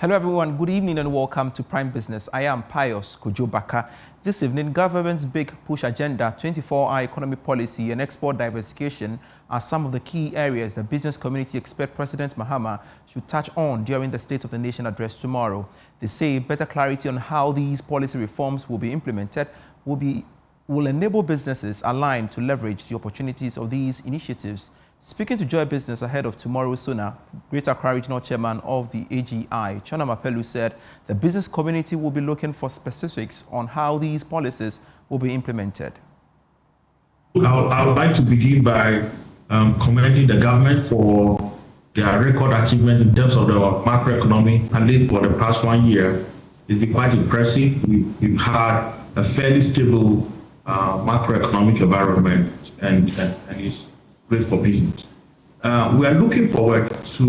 Hello everyone, good evening and welcome to Prime Business. I am Pius Kujobaka. This evening, government's big push agenda, 24-hour economy policy and export diversification are some of the key areas the business community expect President Mahama should touch on during the State of the Nation address tomorrow. They say better clarity on how these policy reforms will be implemented will enable businesses aligned to leverage the opportunities of these initiatives. Speaking to Joy Business ahead of tomorrow's SONA, Greater Accra Regional Chairman of the AGI, Chona Mapelu, said the business community will be looking for specifics on how these policies will be implemented. I would like to begin by commending the government for their record achievement in terms of the macroeconomy, at least for the past 1 year. It's been quite impressive. We've had a fairly stable macroeconomic environment, and it's great for business. We are looking forward to,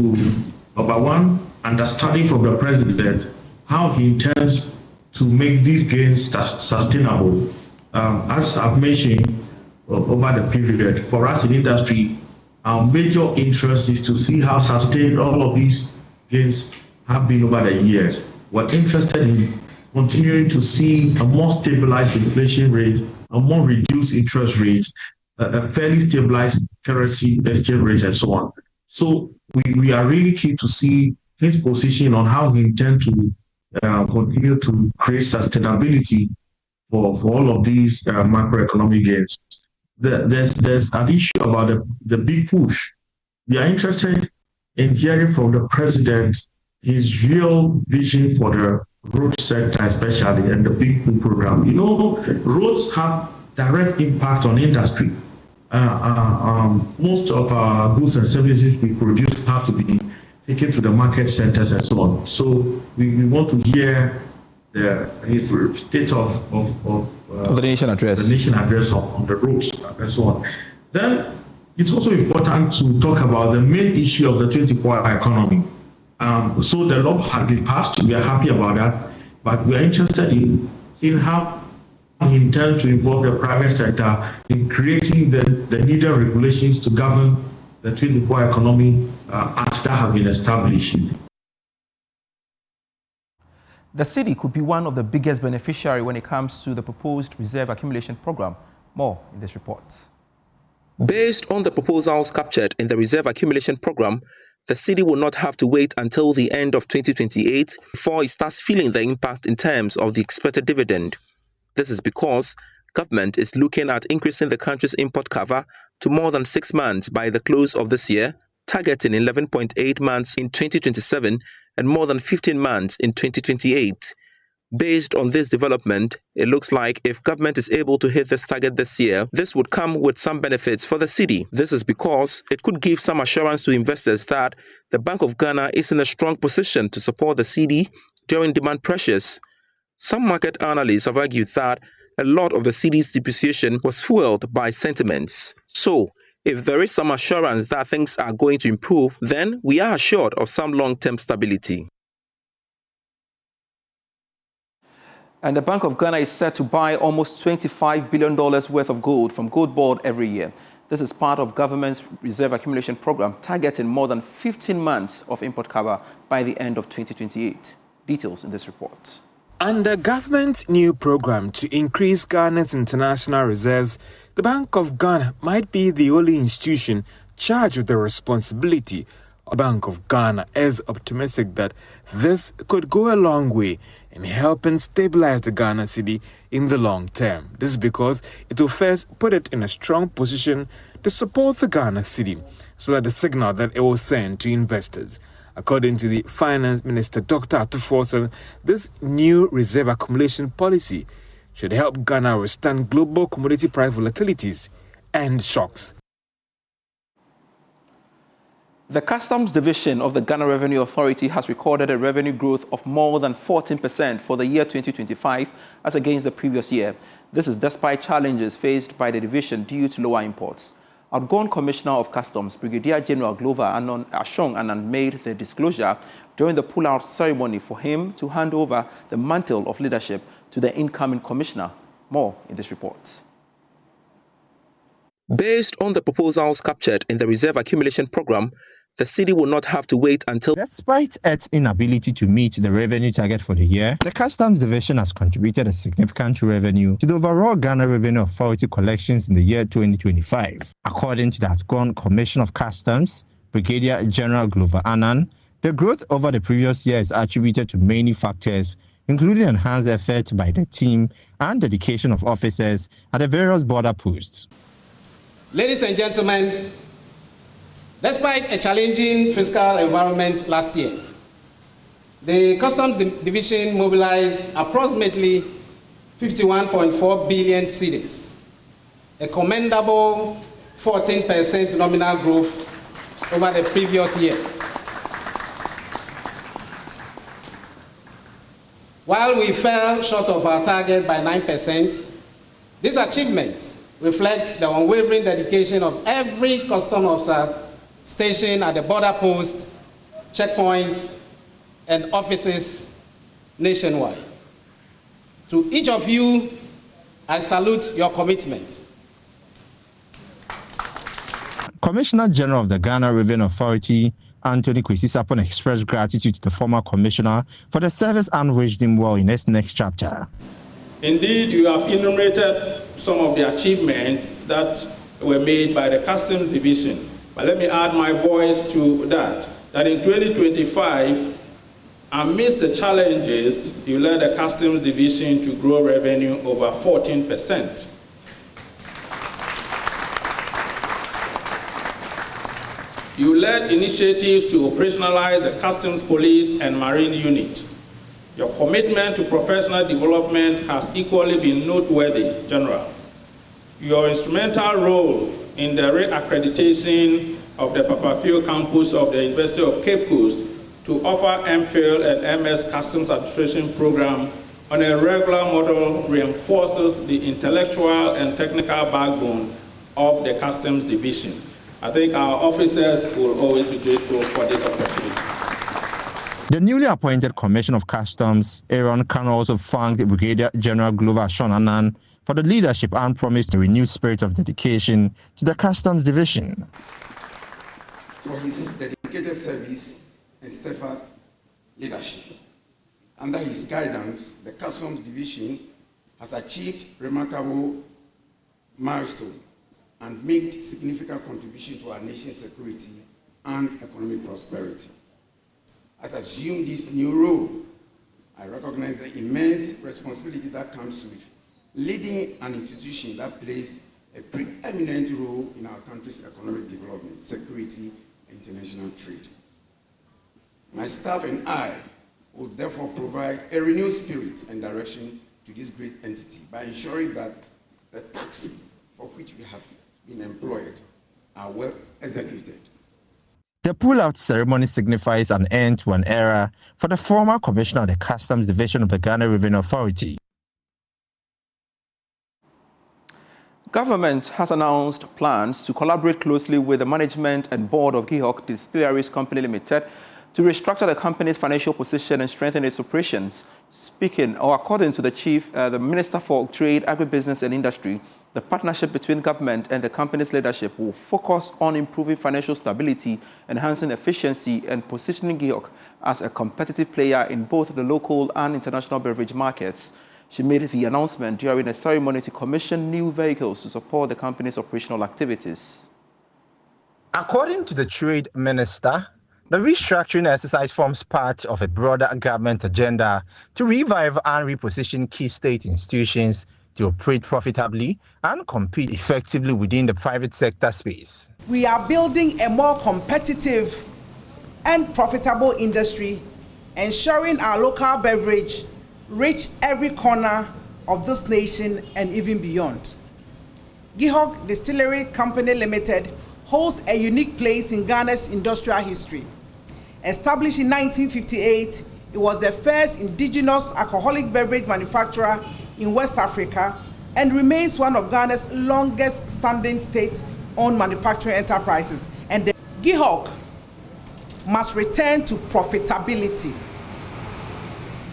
number one, understanding from the president how he intends to make these gains sustainable. As I've mentioned over the period, for us in industry, our major interest is to see how sustained all of these gains have been over the years. We're interested in continuing to see a more stabilized inflation rate, a more reduced interest rate, a fairly stabilized currency exchange rate, and so on. So we are really keen to see his position on how he intends to continue to create sustainability for all of these macroeconomic gains. There's an issue about the big push. We are interested in hearing from the president his real vision for the road sector, especially, and the big push program. You know, roads have direct impact on industry. Most of our goods and services we produce have to be taken to the market centers and so on. So we want to hear his state of the nation address. The nation address on the roads and so on. Then it's also important to talk about the main issue of the 24-hour economy. So the law has been passed. We are happy about that, but we are interested in seeing how he intends to involve the private sector in creating the needed regulations to govern the 24-hour economy as that have been established. The city could be one of the biggest beneficiaries when it comes to the proposed reserve accumulation program. More in this report. Based on the proposals captured in the reserve accumulation program, the city will not have to wait until the end of 2028 before it starts feeling the impact in terms of the expected dividend. This is because government is looking at increasing the country's import cover to more than 6 months by the close of this year, targeting 11.8 months in 2027 and more than 15 months in 2028. Based on this development, it looks like if government is able to hit this target this year, this would come with some benefits for the city. This is because it could give some assurance to investors that the Bank of Ghana is in a strong position to support the cedi during demand pressures. Some market analysts have argued that a lot of the cedi's depreciation was fueled by sentiments. So, if there is some assurance that things are going to improve, then we are assured of some long-term stability. And the Bank of Ghana is set to buy almost $25 billion worth of gold from Gold Board every year. This is part of government's reserve accumulation program, targeting more than 15 months of import cover by the end of 2028. Details in this report. Under government's new program to increase Ghana's international reserves, the Bank of Ghana might be the only institution charged with the responsibility. The Bank of Ghana is optimistic that this could go a long way in helping stabilize the Ghana cedi in the long term. This is because it will first put it in a strong position to support the Ghana cedi, so that the signal that it will send to investors. According to the Finance Minister, Dr. Atufoso, this new reserve accumulation policy should help Ghana withstand global commodity price volatilities and shocks. The Customs Division of the Ghana Revenue Authority has recorded a revenue growth of more than 14% for the year 2025 as against the previous year. This is despite challenges faced by the division due to lower imports. Outgoing Commissioner of Customs, Brigadier General Glover Ashong Anand, made the disclosure during the pull-out ceremony for him to hand over the mantle of leadership to the incoming commissioner. More in this report. Based on the proposals captured in the reserve accumulation program, the city will not have to wait until... Despite its inability to meet the revenue target for the year, the Customs Division has contributed a significant revenue to the overall Ghana Revenue Authority collections in the year 2025. According to the outgone Commissioner of Customs, Brigadier General Glover Annan, the growth over the previous year is attributed to many factors, including enhanced effort by the team and dedication of officers at the various border posts. Ladies and gentlemen, despite a challenging fiscal environment last year, the Customs Division mobilized approximately 51.4 billion cedis, a commendable 14% nominal growth over the previous year. While we fell short of our target by 9%, this achievement reflects the unwavering dedication of every customs officer stationed at the border post, checkpoints, and offices nationwide. To each of you, I salute your commitment. Commissioner General of the Ghana Revenue Authority, Anthony Kwesi Sapon, expressed gratitude to the former commissioner for the service and wished him well in his next chapter. Indeed, you have enumerated some of the achievements that were made by the Customs Division. But let me add my voice to that in 2025, amidst the challenges, you led the Customs Division to grow revenue over 14%. You led initiatives to operationalize the Customs Police and Marine Unit. Your commitment to professional development has equally been noteworthy, General. Your instrumental role in the reaccreditation of the Papafio campus of the University of Cape Coast to offer MPhil and MS Customs Administration program on a regular model reinforces the intellectual and technical backbone of the Customs Division. I think our officers will always be grateful for this opportunity. The newly appointed Commissioner of Customs, Aaron Khan, also thanked Brigadier General Glover Annan for the leadership and promised a renewed spirit of dedication to the Customs Division. For his dedicated service and steadfast leadership. Under his guidance, the Customs Division has achieved remarkable milestones and made significant contribution to our nation's security and economic prosperity. As I assume this new role, I recognize the immense responsibility that comes with leading an institution that plays a preeminent role in our country's economic development, security, and international trade. My staff and I will therefore provide a renewed spirit and direction to this great entity by ensuring that the tasks for which we have been employed are well executed. The pull-out ceremony signifies an end to an era for the former Commissioner of the Customs Division of the Ghana Revenue Authority. Government has announced plans to collaborate closely with the management and board of GIHOC Distilleries Company Limited to restructure the company's financial position and strengthen its operations. According to the Minister for Trade, Agribusiness and Industry, the partnership between government and the company's leadership will focus on improving financial stability, enhancing efficiency, and positioning GIHOC as a competitive player in both the local and international beverage markets. She made the announcement during a ceremony to commission new vehicles to support the company's operational activities. According to the Trade Minister, the restructuring exercise forms part of a broader government agenda to revive and reposition key state institutions to operate profitably and compete effectively within the private sector space. We are building a more competitive and profitable industry, ensuring our local beverage reach every corner of this nation and even beyond. GIHOC Distillery Company Limited holds a unique place in Ghana's industrial history. Established in 1958, it was the first indigenous alcoholic beverage manufacturer in West Africa and remains one of Ghana's longest standing state-owned manufacturing enterprises. And the GIHOC must return to profitability.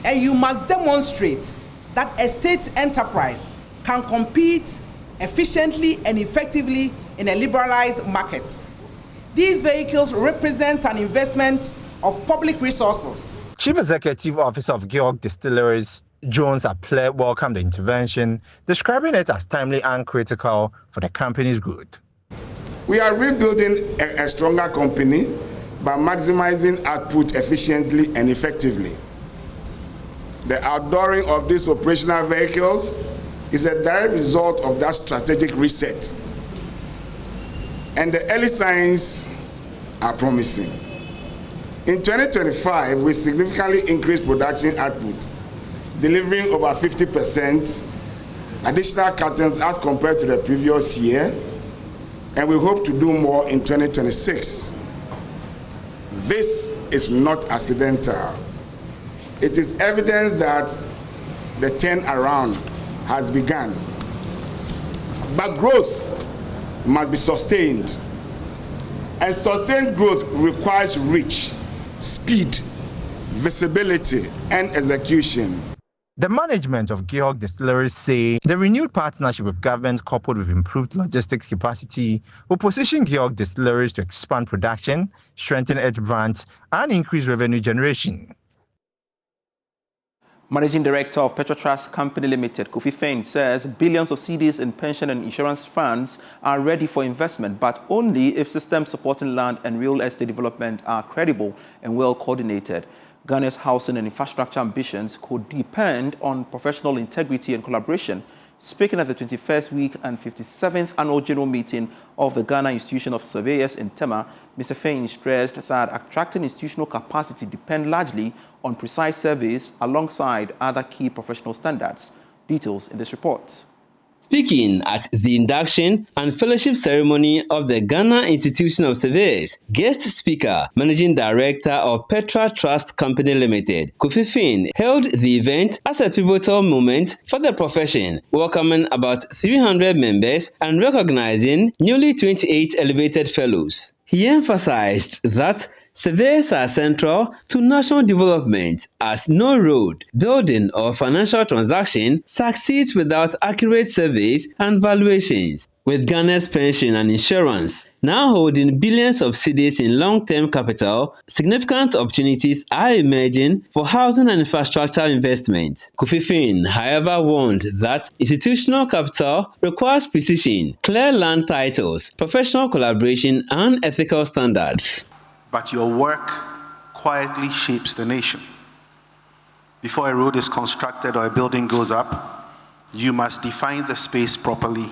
And you must demonstrate that a state enterprise can compete efficiently and effectively in a liberalized market. These vehicles represent an investment of public resources. Chief Executive Officer of GIHOC Distilleries, Jones Aple, welcomed the intervention, describing it as timely and critical for the company's good. We are rebuilding a stronger company by maximizing output efficiently and effectively. The outdooring of these operational vehicles is a direct result of that strategic reset. And the early signs are promising. In 2025, we significantly increased production output, delivering over 50% additional cartons as compared to the previous year, and we hope to do more in 2026. This is not accidental. It is evidence that the turnaround has begun. But growth must be sustained. And sustained growth requires reach, speed, visibility, and execution. The management of GIHOC Distilleries say the renewed partnership with government coupled with improved logistics capacity will position GIHOC Distilleries to expand production, strengthen its brands, and increase revenue generation. Managing Director of Petrotrust Company Limited, Kofi Fain, says billions of cedis in pension and insurance funds are ready for investment, but only if systems supporting land and real estate development are credible and well coordinated. Ghana's housing and infrastructure ambitions could depend on professional integrity and collaboration. Speaking at the 21st week and 57th annual general meeting of the Ghana Institution of Surveyors in Tema, Mr. Fain stressed that attracting institutional capacity depends largely on precise surveys alongside other key professional standards. Details in this report. Speaking at the induction and fellowship ceremony of the Ghana Institution of Surveyors, guest speaker, Managing Director of Petrotrust Company Limited, Kofi Fain, held the event as a pivotal moment for the profession, welcoming about 300 members and recognizing newly 28 elevated fellows. He emphasized that surveyors are central to national development, as no road, building, or financial transaction succeeds without accurate surveys and valuations. With Ghana's pension and insurance now holding billions of cedis in long-term capital, significant opportunities are emerging for housing and infrastructure investment. Kofi Fain, however, warned that institutional capital requires precision, clear land titles, professional collaboration, and ethical standards. But your work quietly shapes the nation. Before a road is constructed or a building goes up, you must define the space properly.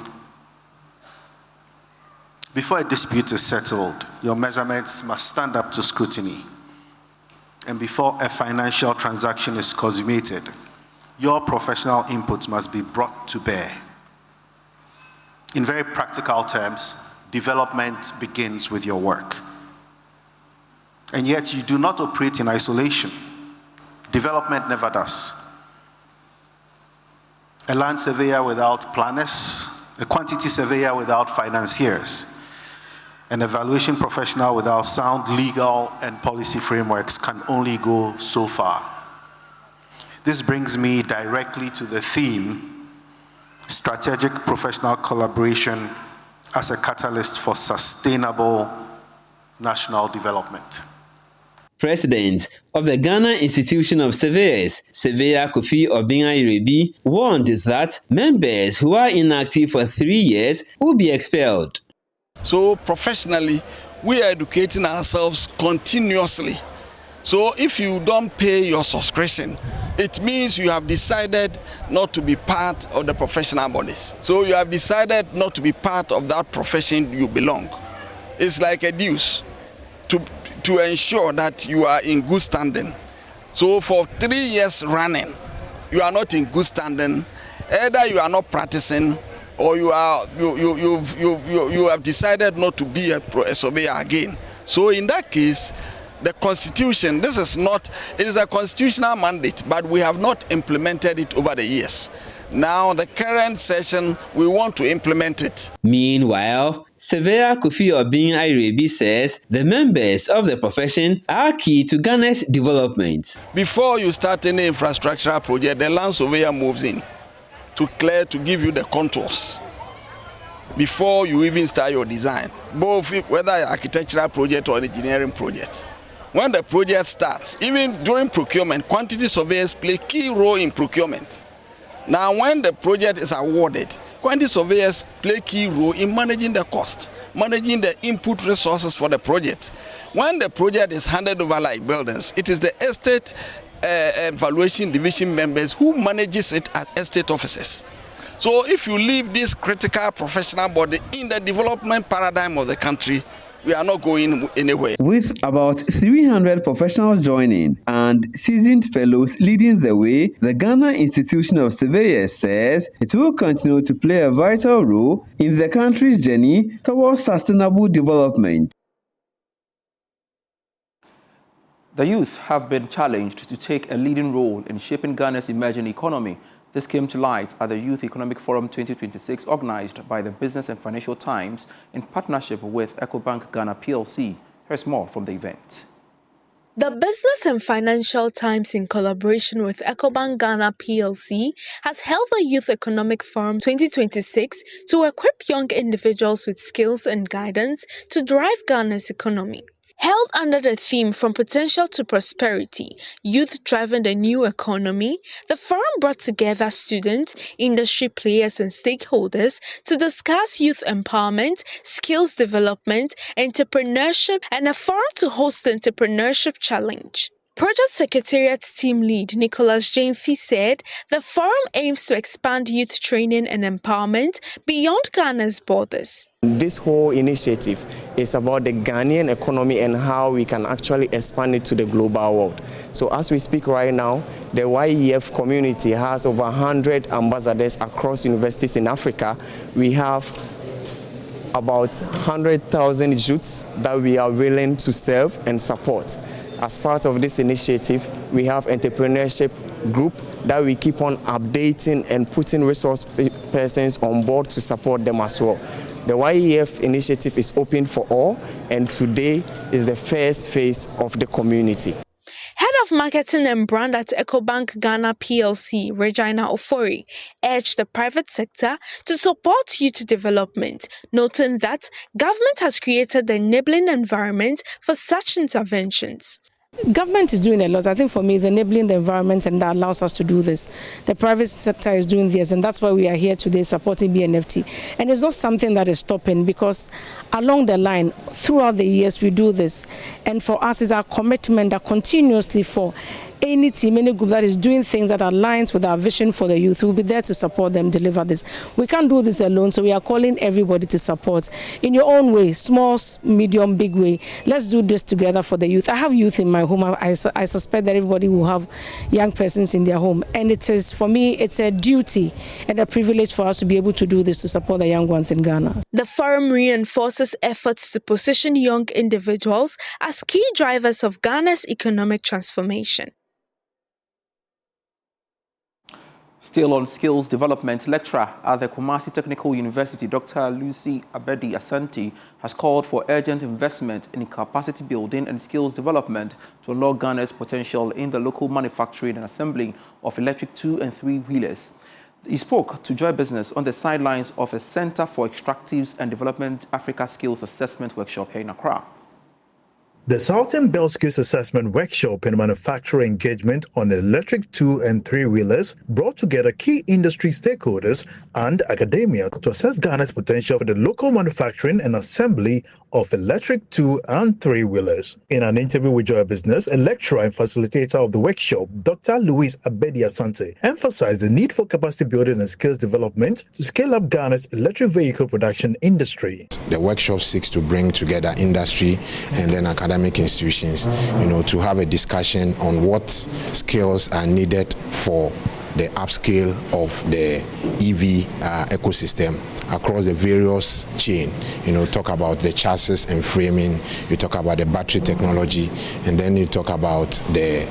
Before a dispute is settled, your measurements must stand up to scrutiny. And before a financial transaction is consummated, your professional inputs must be brought to bear. In very practical terms, development begins with your work. And yet you do not operate in isolation. Development never does. A land surveyor without planners, a quantity surveyor without financiers, an evaluation professional without sound legal and policy frameworks can only go so far. This brings me directly to the theme, strategic professional collaboration as a catalyst for sustainable national development. President of the Ghana Institution of Surveyors, Surveyor Kofi Obinna-Irebi, warned that members who are inactive for 3 years will be expelled. So professionally, we are educating ourselves continuously. So if you don't pay your subscription, it means you have decided not to be part of the professional bodies. So you have decided not to be part of that profession you belong. It's like a dues to ensure that you are in good standing. So for 3 years running, you are not in good standing. Either you are not practicing, or you have decided not to be a surveyor again. So in that case, the Constitution, it is a constitutional mandate, but we have not implemented it over the years. Now, the current session, we want to implement it. Meanwhile, Surveyor Kofi Obinna-Irebi says the members of the profession are key to Ghana's development. Before you start any infrastructural project, the land surveyor moves in to give you the contours. before you even start your design, both whether architectural project or engineering project. When the project starts, even during procurement, quantity surveyors play key role in procurement. Now, when the project is awarded, quantity surveyors play key role in managing the cost, managing the input resources for the project. When the project is handed over like buildings, it is the estate evaluation division members who manages it at estate offices. So if you leave this critical professional body in the development paradigm of the country, we are not going anywhere. With about 300 professionals joining and seasoned fellows leading the way, the Ghana Institution of Surveyors says it will continue to play a vital role in the country's journey towards sustainable development. The youth have been challenged to take a leading role in shaping Ghana's emerging economy. This came to light at the Youth Economic Forum 2026 organized by the Business and Financial Times in partnership with EcoBank Ghana PLC. Here's more from the event. The Business and Financial Times, in collaboration with EcoBank Ghana PLC, has held the Youth Economic Forum 2026 to equip young individuals with skills and guidance to drive Ghana's economy. Held under the theme From Potential to Prosperity, Youth Driving the New Economy, the forum brought together students, industry players and stakeholders to discuss youth empowerment, skills development, entrepreneurship, and a forum to host the Entrepreneurship Challenge. Project Secretariat Team Lead Nicholas Jamefi said the forum aims to expand youth training and empowerment beyond Ghana's borders. This whole initiative is about the Ghanaian economy and how we can actually expand it to the global world. So as we speak right now, the YEF community has over 100 ambassadors across universities in Africa. We have about 100,000 youths that we are willing to serve and support. As part of this initiative, we have entrepreneurship group that we keep on updating and putting resource persons on board to support them as well. The YEF initiative is open for all, and today is the first phase of the community. Head of Marketing and Brand at EcoBank Ghana PLC, Regina Ofori, urged the private sector to support youth development, noting that government has created the enabling environment for such interventions. Government is doing a lot. I think for me, it's enabling the environment, and that allows us to do this. The private sector is doing this, and that's why we are here today supporting BNFT. And it's not something that is stopping, because along the line, throughout the years, we do this. And for us, it's our commitment that continuously for any team, any group that is doing things that aligns with our vision for the youth, we'll be there to support them, deliver this. We can't do this alone, so we are calling everybody to support in your own way, small, medium, big way. Let's do this together for the youth. I have youth in my home. I suspect that everybody will have young persons in their home. And it is, for me, it's a duty and a privilege for us to be able to do this to support the young ones in Ghana. The forum reinforces efforts to position young individuals as key drivers of Ghana's economic transformation. Still on skills development, lecturer at the Kumasi Technical University, Dr. Lucy Abedi Asante, has called for urgent investment in capacity building and skills development to unlock Ghana's potential in the local manufacturing and assembling of electric 2- and 3-wheelers. He spoke to Joy Business on the sidelines of a Center for Extractives and Development Africa Skills Assessment Workshop here in Accra. The Southern Belt Skills Assessment Workshop and Manufacturer Engagement on electric 2- and 3-wheelers brought together key industry stakeholders and academia to assess Ghana's potential for the local manufacturing and assembly of electric 2- and 3-wheelers. In an interview with Joy Business, a lecturer and facilitator of the workshop, Dr. Louise Abedi Asante, emphasized the need for capacity building and skills development to scale up Ghana's electric vehicle production industry. The workshop seeks to bring together industry and then academic institutions, to have a discussion on what skills are needed for the upscale of the EV ecosystem across the various chain. Talk about the chassis and framing, you talk about the battery technology, and then you talk about the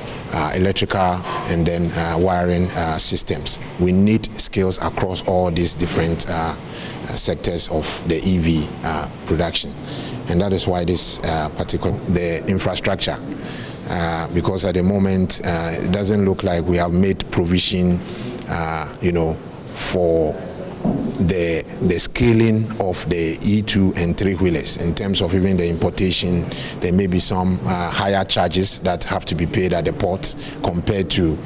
electrical and then wiring systems. We need skills across all these different sectors of the EV production. And that is why this the infrastructure, because at the moment it doesn't look like we have made provision, for the scaling of the E2 and 3-wheelers in terms of even the importation. There may be some higher charges that have to be paid at the ports compared to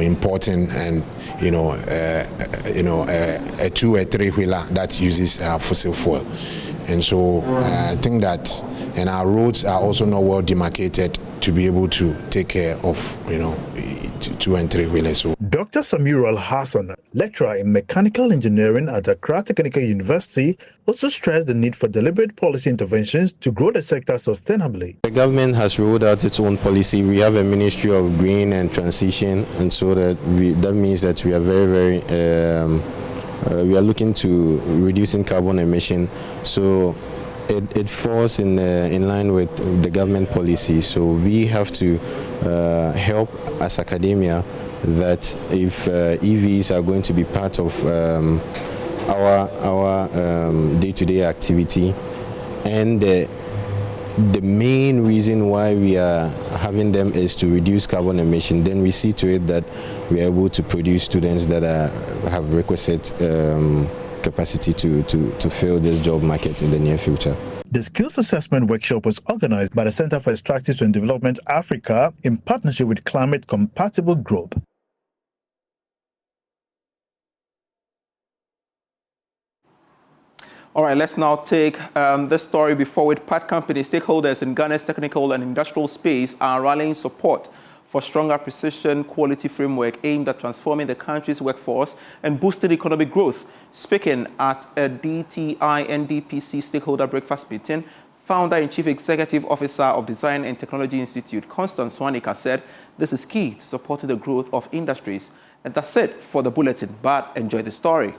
importing and a 2 or 3-wheeler that uses fossil fuel. And so I think that, and our roads are also not well demarcated to be able to take care of 2 and 3-wheelers. So Dr. Samir Al-Hassan, lecturer in mechanical engineering at Accra Technical University, also stressed the need for deliberate policy interventions to grow the sector sustainably. The government has rolled out its own policy. We have a Ministry of Green and Transition, and so that means that we are very we are looking to reducing carbon emission. So it falls in line with the government policy. So we have to help as academia that if EVs are going to be part of our day-to-day activity, and the main reason why we are having them is to reduce carbon emission, then we see to it that we are able to produce students that have requisite capacity to fill this job market in the near future. The skills assessment workshop was organized by the Center for Extractives and Development Africa in partnership with Climate Compatible Group. All right, let's now take this story before with part company stakeholders in Ghana's technical and industrial space are rallying support for stronger precision quality framework aimed at transforming the country's workforce and boosting economic growth. Speaking at a DTI NDPC stakeholder breakfast meeting, founder and chief executive officer of Design and Technology Institute, Constance Swanika, said this is key to supporting the growth of industries. And that's it for the bulletin, but enjoy the story.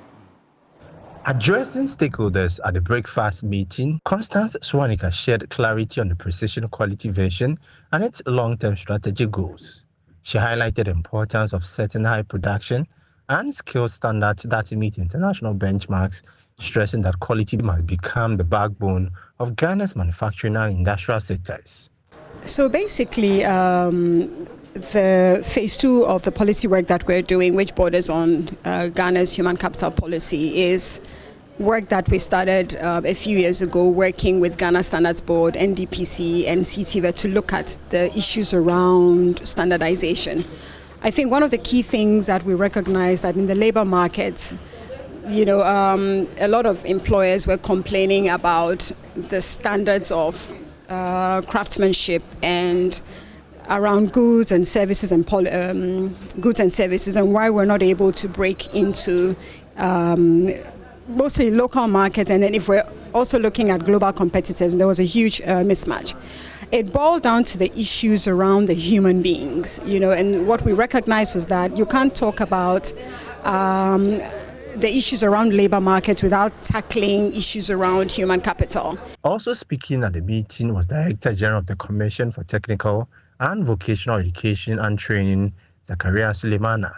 Addressing stakeholders at the breakfast meeting, Constance Swanika shared clarity on the precision quality version and its long-term strategic goals. She highlighted the importance of setting high production and skill standards that meet international benchmarks, stressing that quality must become the backbone of Ghana's manufacturing and industrial sectors. So basically, the phase 2 of the policy work that we're doing, which borders on Ghana's human capital policy, is work that we started a few years ago, working with Ghana Standards Board, NDPC, and CTV to look at the issues around standardization. I think one of the key things that we recognize that in the labor market, a lot of employers were complaining about the standards of craftsmanship and around goods and services and why we're not able to break into mostly local markets, and then if we're also looking at global competitors, there was a huge mismatch. It boiled down to the issues around the human beings, and what we recognized was that you can't talk about the issues around labor markets without tackling issues around human capital. Also speaking at the meeting was Director General of the Commission for Technical and Vocational Education and Training, Zakaria Suleimana.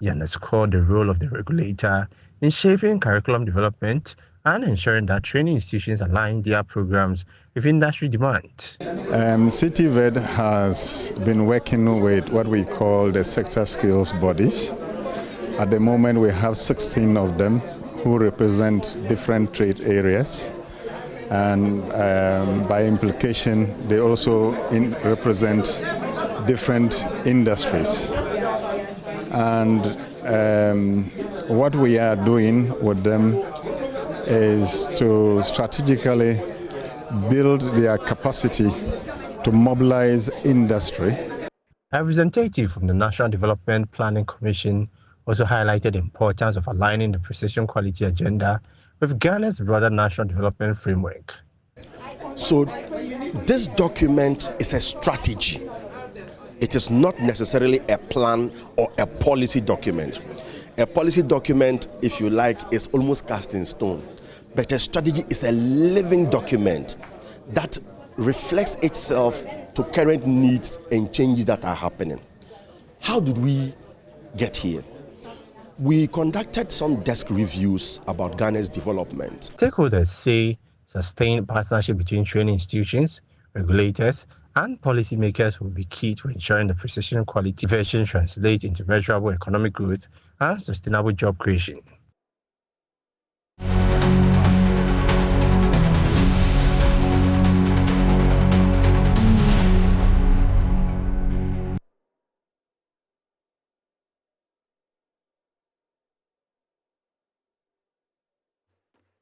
He underscored the role of the regulator in shaping curriculum development and ensuring that training institutions align their programs with industry demand. CTVED has been working with what we call the sector skills bodies. At the moment, we have 16 of them who represent different trade areas. And by implication, they also represent different industries. And what we are doing with them is to strategically build their capacity to mobilize industry. A representative from the National Development Planning Commission also highlighted the importance of aligning the precision quality agenda with Ghana's broader national development framework. So this document is a strategy. It is not necessarily a plan or a policy document. A policy document, if you like, is almost cast in stone. But a strategy is a living document that reflects itself to current needs and changes that are happening. How did we get here? We conducted some desk reviews about Ghana's development. Stakeholders say sustained partnership between training institutions, regulators, and policymakers will be key to ensuring the precision quality version translates into measurable economic growth and sustainable job creation.